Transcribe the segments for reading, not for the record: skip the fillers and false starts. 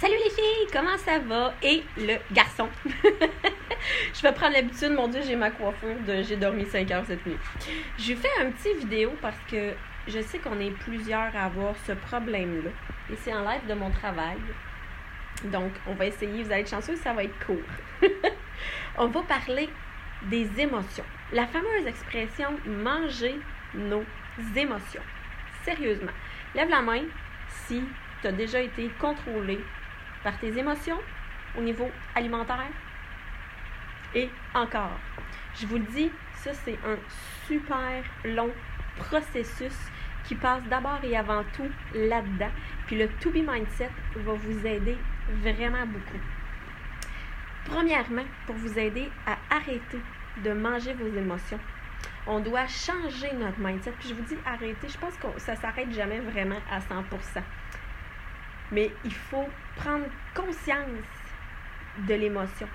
Salut les filles, comment ça va? Et le garçon. Je vais prendre l'habitude, mon Dieu, j'ai ma coiffure j'ai dormi 5 heures cette nuit. Je fais un petit vidéo parce que je sais qu'on est plusieurs à avoir ce problème-là. Et c'est en live de mon travail. Donc, on va essayer, vous allez être chanceux, ça va être court. On va parler des émotions. La fameuse expression « manger nos émotions ». Sérieusement, lève la main si tu as déjà été contrôlé par tes émotions au niveau alimentaire. Et encore, je vous le dis, ça c'est un super long processus qui passe d'abord et avant tout là-dedans. Puis le To Be Mindset va vous aider vraiment beaucoup. Premièrement, pour vous aider à arrêter de manger vos émotions, on doit changer notre mindset. Puis je vous dis arrêter, je pense que ça ne s'arrête jamais vraiment à 100%. Mais il faut prendre conscience de l'émotion.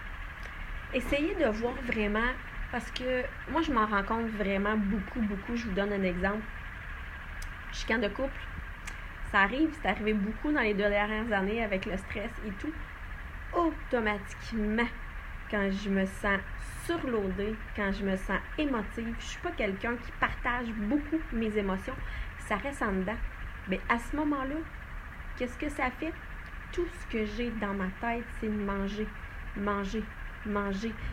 Essayez de voir vraiment, parce que moi je m'en rends compte vraiment beaucoup. Je vous donne un exemple. Chicane de couple, ça arrive, c'est arrivé beaucoup dans les 2 dernières années avec le stress et tout. Automatiquement, quand je me sens surloadée, quand je me sens émotive, je suis pas quelqu'un qui partage beaucoup mes émotions, ça reste en dedans. Mais à ce moment-là, qu'est-ce que ça fait? Tout ce que j'ai dans ma tête, c'est de manger.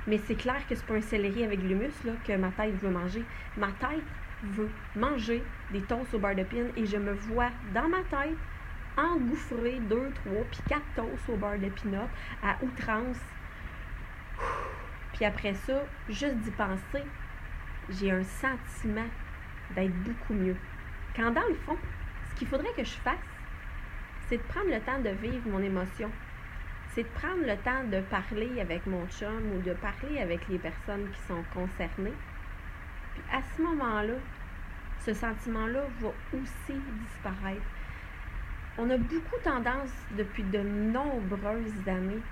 Mais c'est clair que c'est pas un céleri avec de l'humus là, que ma tête veut manger. Ma tête veut manger des toasts au beurre de pin et je me vois dans ma tête engouffrer 2, 3 puis 4 toasts au beurre de pinot à outrance. Puis après ça, juste d'y penser, j'ai un sentiment d'être beaucoup mieux. Quand dans le fond, ce qu'il faudrait que je fasse, c'est de prendre le temps de vivre mon émotion. C'est de prendre le temps de parler avec mon chum ou de parler avec les personnes qui sont concernées. Puis à ce moment-là, ce sentiment-là va aussi disparaître. On a beaucoup tendance, depuis de nombreuses années,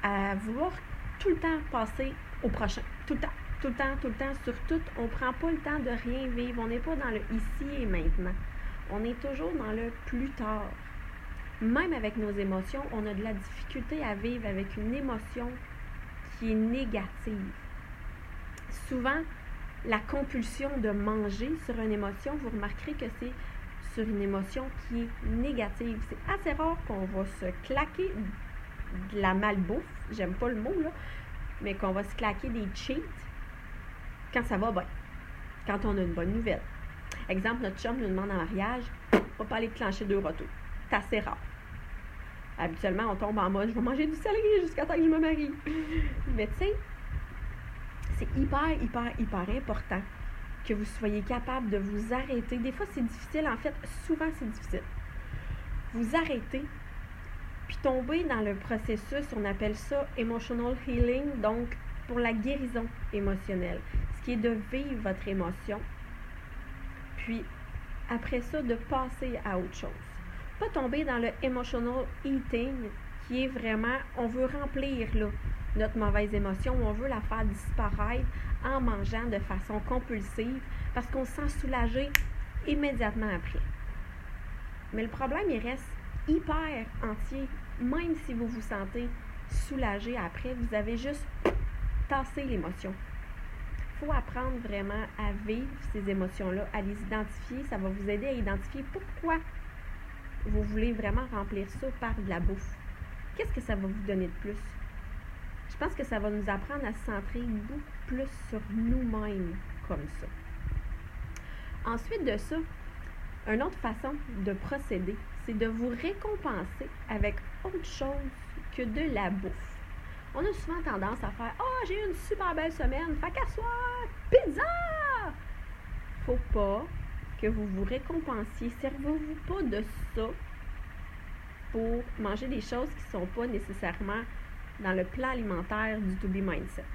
à vouloir tout le temps passer au prochain. Tout le temps, sur tout. On ne prend pas le temps de rien vivre. On n'est pas dans le ici et maintenant. On est toujours dans le plus tard. Même avec nos émotions, on a de la difficulté à vivre avec une émotion qui est négative. Souvent, la compulsion de manger sur une émotion, vous remarquerez que c'est sur une émotion qui est négative. C'est assez rare qu'on va se claquer de la malbouffe, j'aime pas le mot, là, mais qu'on va se claquer des cheats quand ça va bien, quand on a une bonne nouvelle. Exemple, notre chum nous demande en mariage, on va pas aller clencher 2 râteaux. C'est assez rare. Habituellement, on tombe en mode, je vais manger du céleri jusqu'à temps que je me marie. Mais tu sais, c'est hyper important que vous soyez capable de vous arrêter. Des fois, c'est difficile. En fait, souvent, c'est difficile. Vous arrêtez, puis tomber dans le processus, on appelle ça emotional healing, donc pour la guérison émotionnelle. Ce qui est de vivre votre émotion, puis après ça, de passer à autre chose. Pas tomber dans le emotional eating, qui est vraiment, on veut remplir là, notre mauvaise émotion, on veut la faire disparaître en mangeant de façon compulsive, parce qu'on se sent soulagé immédiatement après. Mais le problème, il reste hyper entier. Même si vous vous sentez soulagé après, vous avez juste tassé l'émotion. Il faut apprendre vraiment à vivre ces émotions-là, à les identifier. Ça va vous aider à identifier pourquoi vous voulez vraiment remplir ça par de la bouffe. Qu'est-ce que ça va vous donner de plus? Je pense que ça va nous apprendre à se centrer beaucoup plus sur nous-mêmes comme ça. Ensuite de ça, une autre façon de procéder, c'est de vous récompenser avec autre chose que de la bouffe. On a souvent tendance à faire « Ah, j'ai eu une super belle semaine, fait qu'à soir, pizza! » Faut pas que vous vous récompensiez. Servez-vous pas de ça pour manger des choses qui ne sont pas nécessairement dans le plan alimentaire du To Be Mindset.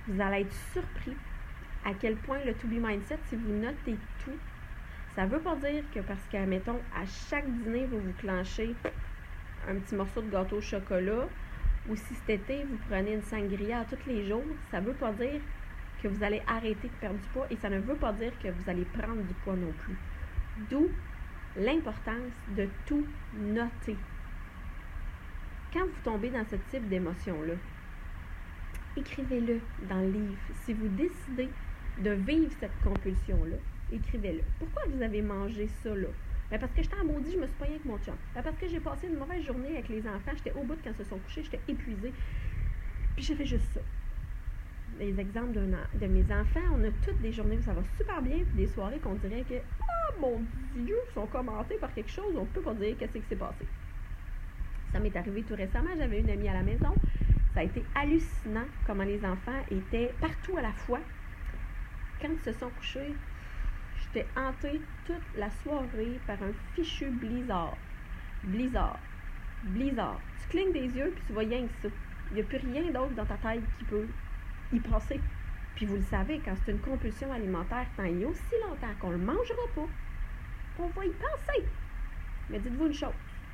Vous allez être surpris à quel point le To Be Mindset, si vous notez tout, ça ne veut pas dire que parce que, mettons, à chaque dîner, vous clenchez un petit morceau de gâteau au chocolat, ou si cet été, vous prenez une sangria tous les jours, ça ne veut pas dire que vous allez arrêter de perdre du poids et ça ne veut pas dire que vous allez prendre du poids non plus. D'où l'importance de tout noter. Quand vous tombez dans ce type d'émotion-là, écrivez-le dans le livre. Si vous décidez de vivre cette compulsion-là, écrivez-le. Pourquoi vous avez mangé ça là? Ben parce que j'étais en maudit, je me suis pognée avec mon chum. Ben parce que j'ai passé une mauvaise journée avec les enfants, j'étais au bout quand ils se sont couchés, j'étais épuisée. Puis j'ai fait juste ça. Les exemples de mes enfants, on a toutes des journées où ça va super bien, puis des soirées qu'on dirait que « Ah, mon Dieu, ils sont commentés par quelque chose, on ne peut pas dire qu'est-ce qui s'est passé. » Ça m'est arrivé tout récemment, j'avais une amie à la maison. Ça a été hallucinant comment les enfants étaient partout à la fois. Quand ils se sont couchés, j'étais hantée toute la soirée par un fichu blizzard. Blizzard. Blizzard. Tu clignes des yeux puis tu vois rien que ça. Il n'y a plus rien d'autre dans ta tête qui peut y passer. Puis vous le savez, quand c'est une compulsion alimentaire, tant il y a aussi longtemps qu'on ne le mangera pas, on va y penser. Mais dites-vous une chose,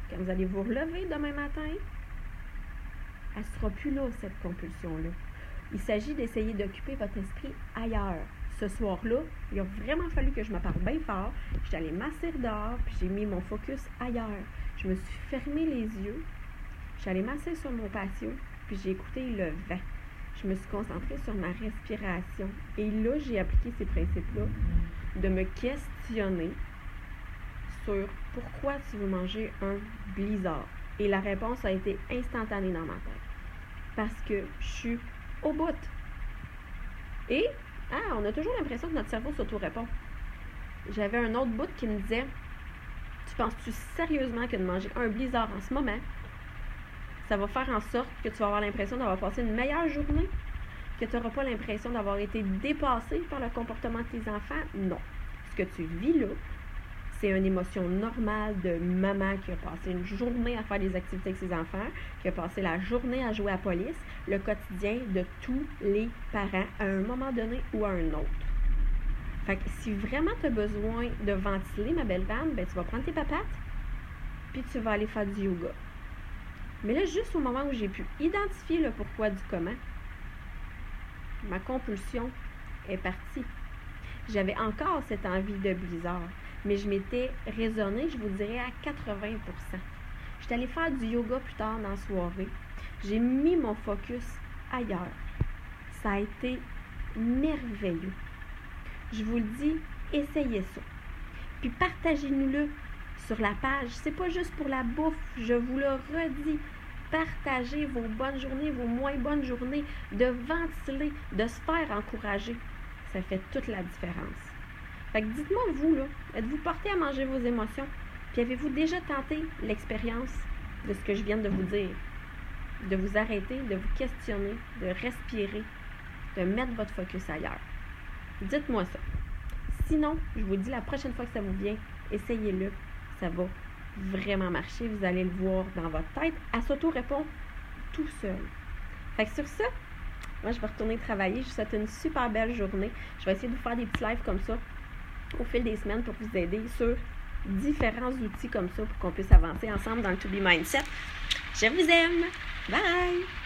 quand vous allez vous relever demain matin, elle ne sera plus là, cette compulsion-là. Il s'agit d'essayer d'occuper votre esprit ailleurs. Ce soir-là, il a vraiment fallu que je me parle bien fort. J'étais allée m'asseoir dehors, puis j'ai mis mon focus ailleurs. Je me suis fermé les yeux. Je suis allée m'asseoir sur mon patio, puis j'ai écouté le vent. Je me suis concentrée sur ma respiration. Et là, j'ai appliqué ces principes-là de me questionner sur pourquoi tu veux manger un blizzard. Et la réponse a été instantanée dans ma tête. Parce que je suis au bout. Et, on a toujours l'impression que notre cerveau s'auto-répond. J'avais un autre bout qui me disait, tu penses-tu sérieusement que de manger un blizzard en ce moment, ça va faire en sorte que tu vas avoir l'impression d'avoir passé une meilleure journée? Que tu n'auras pas l'impression d'avoir été dépassé par le comportement de tes enfants? Non. Ce que tu vis là, c'est une émotion normale de maman qui a passé une journée à faire des activités avec ses enfants, qui a passé la journée à jouer à la police, le quotidien de tous les parents à un moment donné ou à un autre. Fait que si vraiment tu as besoin de ventiler, ma belle femme, ben tu vas prendre tes papates, puis tu vas aller faire du yoga. Mais là, juste au moment où j'ai pu identifier le pourquoi du comment, ma compulsion est partie. J'avais encore cette envie de blizzard, mais je m'étais raisonnée, je vous dirais, à 80%. J'étais allée faire du yoga plus tard dans la soirée. J'ai mis mon focus ailleurs. Ça a été merveilleux. Je vous le dis, essayez ça. Puis partagez-nous-le sur la page. C'est pas juste pour la bouffe, je vous le redis. Partagez vos bonnes journées, vos moins bonnes journées, de ventiler, de se faire encourager. Ça fait toute la différence. Fait que dites-moi, vous, là, êtes-vous porté à manger vos émotions? Puis avez-vous déjà tenté l'expérience de ce que je viens de vous dire? De vous arrêter, de vous questionner, de respirer, de mettre votre focus ailleurs. Dites-moi ça. Sinon, je vous dis la prochaine fois que ça vous vient, essayez-le. Ça va vraiment marcher. Vous allez le voir dans votre tête. Elle s'auto-répond tout seul. Fait que sur ça, moi, je vais retourner travailler. Je vous souhaite une super belle journée. Je vais essayer de vous faire des petits lives comme ça au fil des semaines pour vous aider sur différents outils comme ça pour qu'on puisse avancer ensemble dans le To Be Mindset. Je vous aime. Bye!